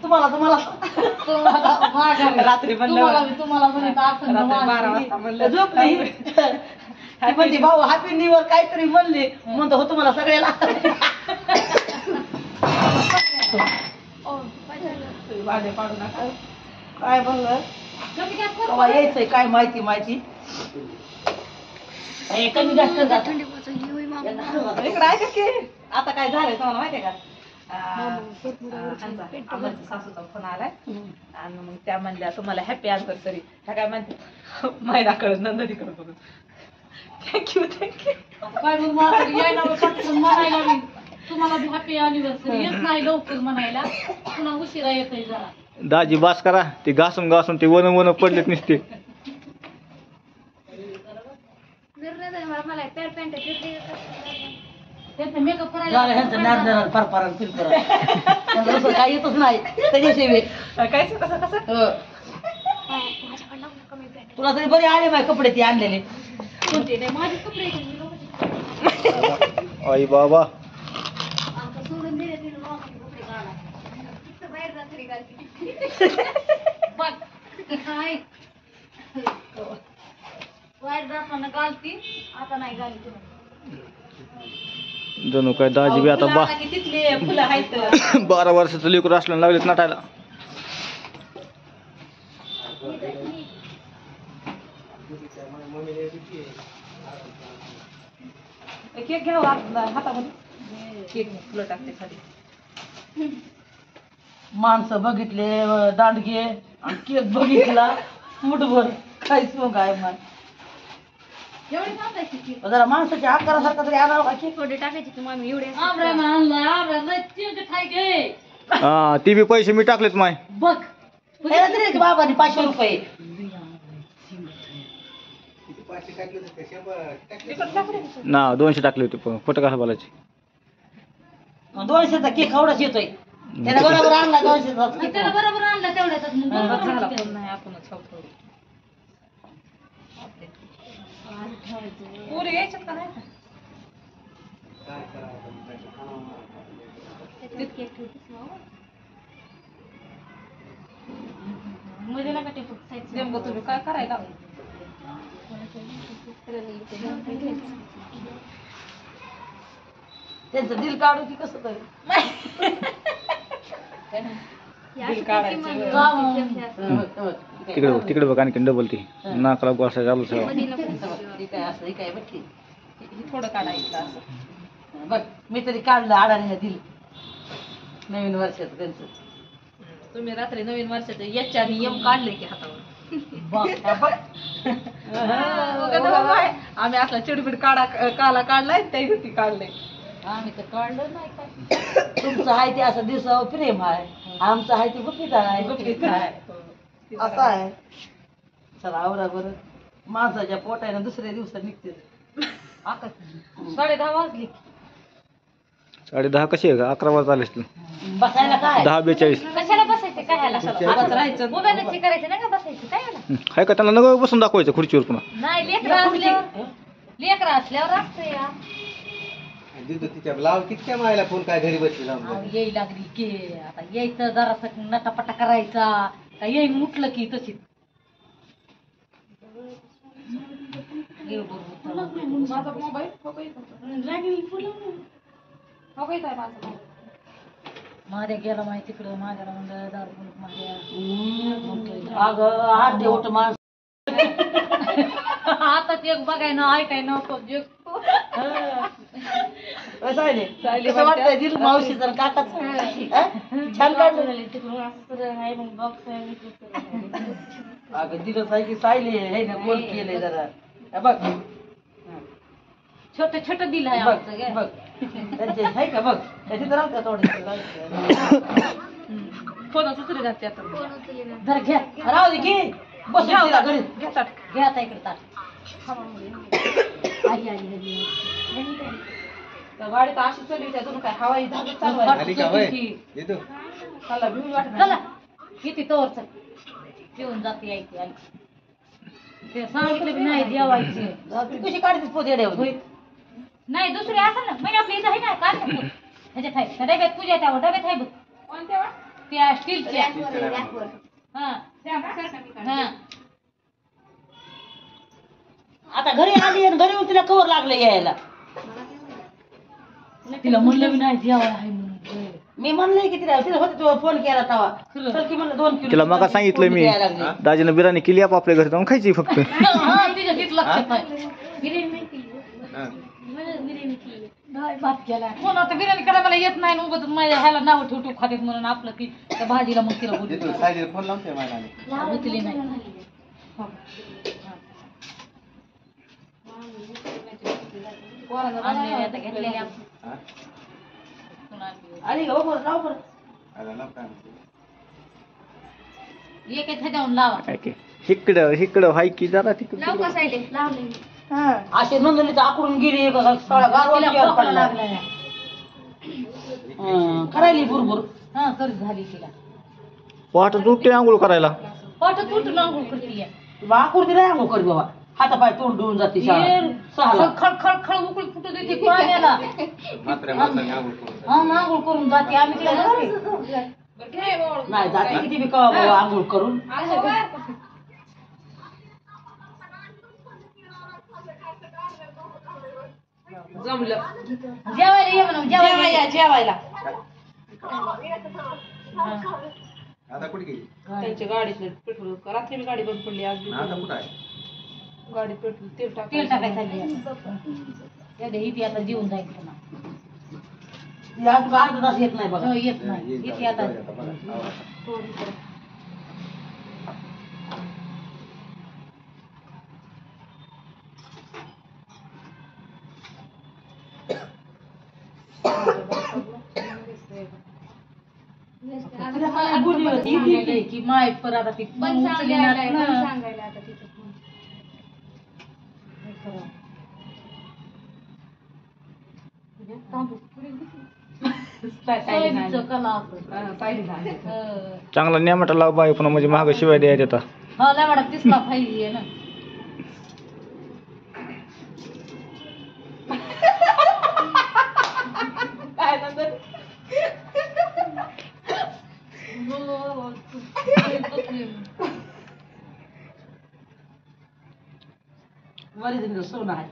तुम्हाला रात्री तुम्हाला म्हणे 12 वाजता म्हणलं झोपली. म्हणजे भाऊ हॅपी न्यू इयर काहीतरी म्हणले म्हणतो हो तुम्हाला सगळ्याला भाज्या पाडू नका. काय म्हणलं केव्हा यायचंय काय माहिती कमी जास्त इकडे ऐका की आता काय झालंय तुम्हाला माहितीये का सासूचा फोन आलाय आणि मग त्या म्हणल्या तुम्हाला हॅपी अॅनिव्हर्सरी ह्या काय म्हणते महिनाकडे नंदनीकडे बघून थँक्यू काय म्हणायला मी तुम्हाला हॅपी अॅनिव्हर्सरी येत नाही लवकर म्हणायला पुन्हा उशिरा येतोय जरा दाजी बास करा ते घासून ते वन पडलेत नुसते मेकअप करायला काय येतच नाही त्याच्याशिवाय काय कसं तुला तरी बरे आले बाय कपडे ते आणलेले कोणते नाही माझे कपडे आई बाबा सोडून दिले तिने कपडे काढा बाहेर रात्री काय बाहेर जाताना घालती आता नाही घालती जणू काय दाजी बी आता तिथले फुलं आहेत 12 वर्षाचं लेकरू असल्यानं लागलेत नटायला. केक घ्यावा हातामध्ये केक फुलं टाकते खाली माणसं बघितले दांडगे आणि केक बघितला मुठभर काहीच मग काय मान एवढे टाकायची जरा माणसाच्या आकारासारखा तरी आणावं का केक थोडे टाकायची की मामी एवढे आणलाय हा ती बी पैसे मी टाकलेत माय बघ त्याला दिले की बाबांनी 500 रुपये ना 200 टाकले होते पण खोटं कसं बोलायचे 200चा केक एवढाच येतोय त्याला बरोबर आणला 200चा त्याला बरोबर आणला तेवढ्याच नाही आपणच खाऊ पुरे यायच्यात का नाही मध्ये नका टेपू नेमकं तुम्ही काय करायला त्यांचं दिल काढू की कसं तरी दिल काढायचं तिकडे बघ आणखी डबल ती नाकाला गोसा चालू काय असं काय बघ थोडं काढायचं असं बघ मी तरी काढलं आडाने दिल नवीन वर्षाचं त्यांचं तुम्ही रात्री नवीन वर्षाचं याच्या आणि यम काढले की हातावर आम्ही असला चिडबिड काला काढलाय त्या ती काढले आम्ही तर काढलं नाही काय तुमचं आहे ते असं दिवसावर प्रेम आहे आमचं आहे ते गुपित आहे असं आहे चला आवरा बरं माणसाच्या पोटाने दुसऱ्या दिवसात निघते 10:30 वाजली 10:30 कशी आहे का 11 वाजता आले असतील बसायला काय 10:42 कशाला बसायचं काय ह्याला हातात राहायचं मोबाईलची करायचं नाही का बसायचं काय ह्याला आहे का त्यांना नगं बसून दाखवायचं खुर्चीवर पुन्हा नाही लेकरं असल्यावर असतं या तिच्या लाव कितक्या मायला फोन काय घरी बसली लावून येई लागली की आता यायचं जरासा नटापटा करायचा का येई उठलं की तशीच माझा मोबाईल माझ्या गेला माहिती तिकडं माझ्याला म्हणलं दारू माझ्या अगं आठ देवट माणसं आता ते बघाय ना ऐकाय नको कसं वाटतंय दिल मावशी जर काकाच छान काढलं अगं दिलं आहे की सायली हे ना गोल केलंय जरा बघ छोट छोट दिलंय बघ बघ त्यांचे आहे का बघ त्याची तर राहते थोडी फोन उचलले जाते आता जर घ्या राहू दे की बस घरी घ्या आता इकडे ताट आली आली गाडी तर अशी चलली त्यातून काय हवाई झाली चला किती तोवर चल जेवून जाते यायची आली ते सांगितलं की नाही जेवायची कशी काढतेस पोते नाही दुसरी असं ना म्हणजे आपली इथं आहे ना काय ह्याच्यात आहे त्या डब्यात पूजा त्यावर डब्यात आहे बघ कोणत्या त्या स्टीलच्या हा हा आता घरी आली आणि घरी येऊन तिला कवर लागलं यायला. तिला म्हणलं बी नाही जेवाय आहे म्हणून. मी म्हणलंय की तिला तिला होते तो फोन केला तेव्हा चल की म्हणलं 2 किलो तिला मग सांगितलं मी दाजीनं बिर्याणी केली आप आपल्या घरी जाऊन खायची फक्त. हा तिच्या तिथं लक्षात नाही. भात केला कोण आता बिर्याणी करायला मला येत नाही. उगाच माझ्या ह्याला नाव ठेवू खातेत म्हणून आपलं की त्या भाजीला मग तिला बोलली सायलीला फोन लावते मला उचली नाही. आणलेली आता घेतलेली आपण. आली का बरोबर लाव बरं. एक ह्याच्यावरून लावा. इकडं हाय की जरा तिकडं असे नंदनी तर आकडून गेली सगळा तिला खोकला गारवा लागलाय. करायली बुरबुर. हा सर झाली तिला वाट तुटते आंघोळ करायला. पाठ तुटून आंघोळ करते. आकुर्ती नाही आंघोळ कर बाबा. हातापाय तोंड धुवून जाते सहाला. खळ उकळी फुटू देते पाण्याला. हा आंघोळ करून जाते. आम्ही तिला म्हणते. नाही जाते किती बी कवा बाबा आंघोळ करून. जमलं जेवायला ये म्हणून जेवायला जेवायला आता कुठे गेली त्यांच्या गाडीतलं पेट्रोल रात्री मी गाडी बंद पडली आज आता कुठं आहे गाडी पेट्रोल तेल टाकायचं इथे आता जेवून जाईल पुन्हा. अर्धा तास येत नाही बघा. येत नाही इथे आता की माय पर आता ती चांगला नेमाटा लाव बाई पुन्हा म्हणजे महाग शिवाय द्यायच्या आता. हा लय वाटत दिसला पाहिजे ना. काय नंतर सोनं आहे.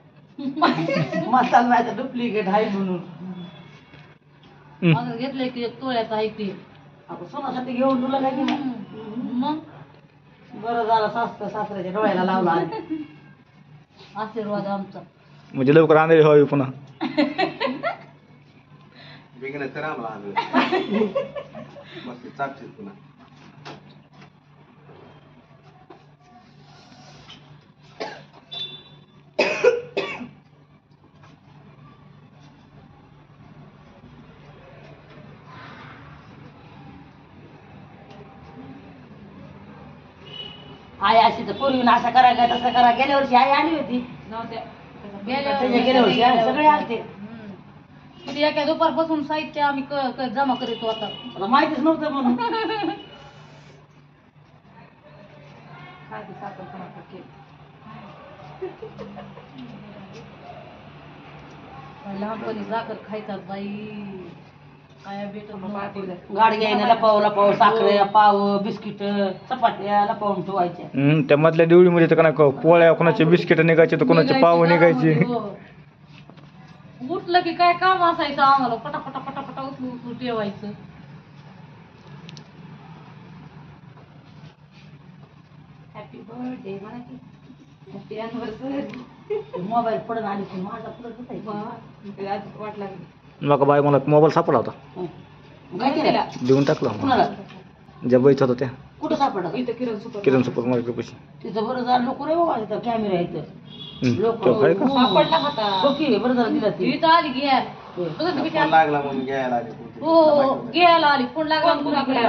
मसाला नाही तर डुप्लिकेट आहे म्हणून घेतलंय की तोळ्याचं आहे की आपण सोनासाठी घेऊन तुला काय केलं मग बरं झालं सासऱ्याच्या डोळ्याला लावला. आशीर्वाद आमचा म्हणजे लवकर आंधळी व्हावी पुन्हा. वेगळं तर आम्हाला मस्त चापशील पुन्हा. आई अशी तर पूर्वी असं करा काय तसं करा. गेल्या वर्षी आई आली होती. गेल्या वर्षी सगळे आलते. किती एका दुपारपासून साहित्य आम्ही जमा करीत होता. मला माहितीच नव्हतं म्हणून. लहानपणी साखर खायचात बाई. काय भेटत गाडी घ्यायला लपाव साखर पाव बिस्किट चपात्या लपवून ठेवायच्या. त्या मधल्या देवळीमध्ये तर का पोळ्या कोणाचे बिस्किट निघायचे तर कोणाचे पाव निघायचे. उठलं की काय काम असायचं आम्हाला पटापटा पटापटा उचलून ठेवायचं. हॅपी बर्थडे म्हणा की हॅपी अॅनिव्हर्सरी. मोबाईल पडून आली की माझा पडत वाट लागली. मग बाई मला मोबाईल सापडला होता. काय केलं देऊन टाकला कुणाला ज्या बाईच होता त्या कुठं सापडला किरण सुपर मार्केट पैसे. तिथं बरं झालं लोक रे बाबा तिथं कॅमेरा इथं लोक सापडला होता. ओके बरं झालं दिला ती. इथं आली घ्या फोन लागला म्हणून घ्यायला आले. हो घ्यायला आली फोन लागला केला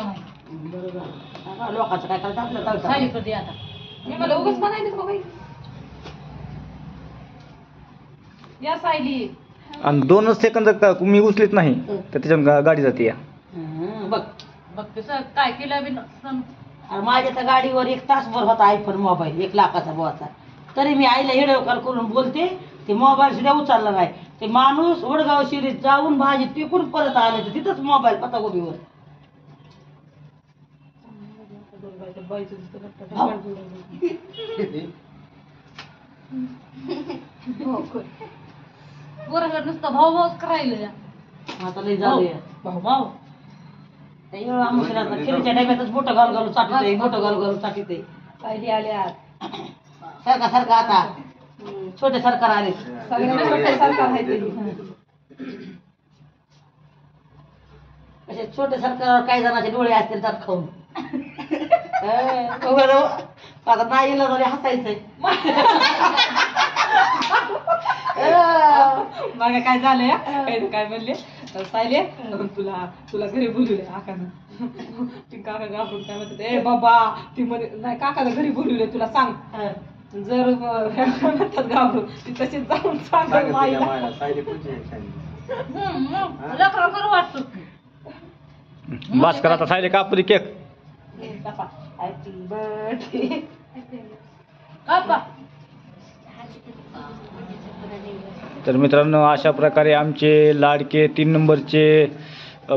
नाही. बरं झालं लोकांचं काय करायचं आपलं खाली कधी आता मला उगाच म्हणायचं या सायली. आणि 2 सेकंद मी उचलीत नाही तर त्याच्या गाडी जाते या. बघ बघ कसं काय केलं बी आणि माझ्या त्या गाडीवर 1 तासभर होता आयफोन मोबाईल 1 लाखाचा बोचा. तरी मी आईला व्हिडिओ कॉल करून बोलते ते मोबाईल सुद्धा उचलला नाही. ते माणूस वडगाव शिरीत जाऊन भाजी पिकून परत आले तर तिथंच मोबाईल पत्तागोबीवर. पोराला नुसतं भाऊ भाऊच करायला. आता लई झालंय भाऊ भाऊ. खिरीच्या डब्यातच बोटं घालू घालू चाटीत बोटं घालू घालू चाटीत पाहिली आल्या सारखा सारखा आता छोटे सरकार आले. असे छोटे सरकार काही जणांचे डोळे असतील त्यात खाऊन. आता नाही येलं तरी हसायचंय. मागे काय झालंय काय म्हणले सायले तुला तुला घरी बोलवले काकानं. ती काका घाबरून काय म्हणतात ए बाबा ती मध्ये नाही काकाला घरी बोलवले तुला सांग. जर म्हणतात घाबरून ती तशीच जाऊन सांग माईला. लखरा करू वाटतो. बस करा आता सायले कापरी केक. हॅपी बर्थडे कापा. तर मित्रांनो अशा प्रकारे आमचे लाडके 3 नंबरचे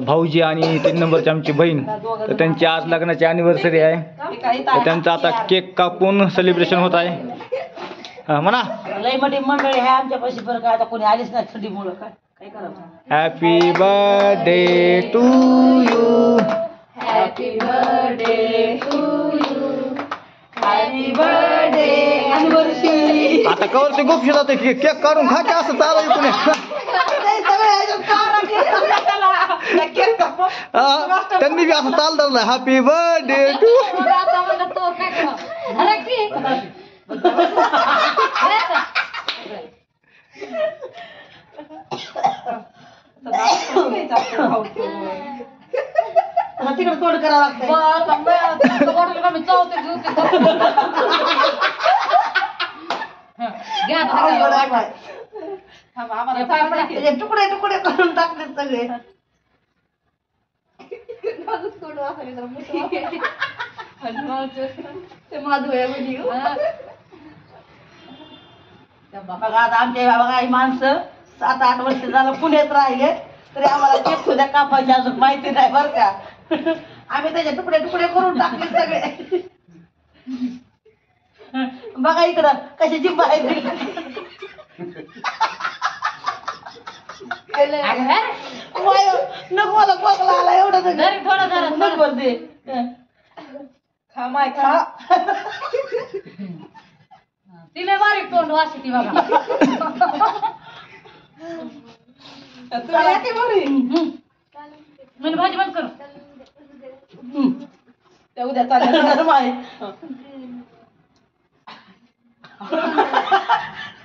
भाऊजी आणि 3 नंबरची आमची बहीण, तर त्यांची आज लग्नाची अॅनिव्हर्सरी आहे. तर त्यांचं आता केक कापून सेलिब्रेशन होत आहे. म्हणा लई मोठी मंडळी आहे आमच्यापाशी. बरं काय आता कोणी आलीच नाही थंडीमुळं. काय करायचं. Happy birthday to you. Happy birthday to you. Happy birthday anniversary. आता कवर ते गुपशी जाते केक काढून खा की असं चालू पुणे. त्यांनी बी असं चाल धरलं हॅपी बर्थडे टू. आता म्हणलं तो काय करा अरे की तिकडे तोड करावं लागतं. मी चावते घेऊ घ्या तुकडे तुकडे करून टाकले सगळे. बघा आता आमच्या बघा ही माणसं 7-8 वर्ष झालं पुण्यात राहिले तरी आम्हाला केक सुद्धा कापायची अजून माहिती नाही बरं का. आम्ही त्याचे तुकडे तुकडे करून टाकले सगळे. बघा इकडं कशी जिंब आहे. नको मला खोकला आला एवढं नको दे. खा माय खा. तिला बारीक तोंड वाशी ती बघा. म्हणजे भाजी बंद कर. त्या उद्या चालेल माय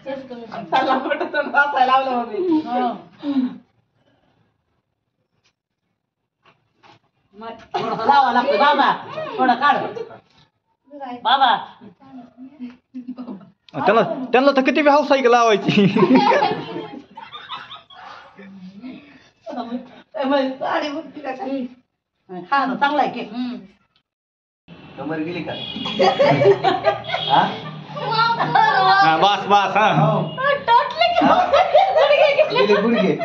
त्याला मोठं तोंड वाचायला लावलं मम्मी. थोडं लावा लागतं बाबा. थोडं काढ बाबा. त्यांना तर किती हाऊस आहे लावायची. साडी खा ना चांगला आहे केक. कमर गेली का? बस बस हा गेली गुडघे.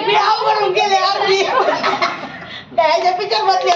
मी आवडून गेले आम्ही त्याच्या पिक्चर मधले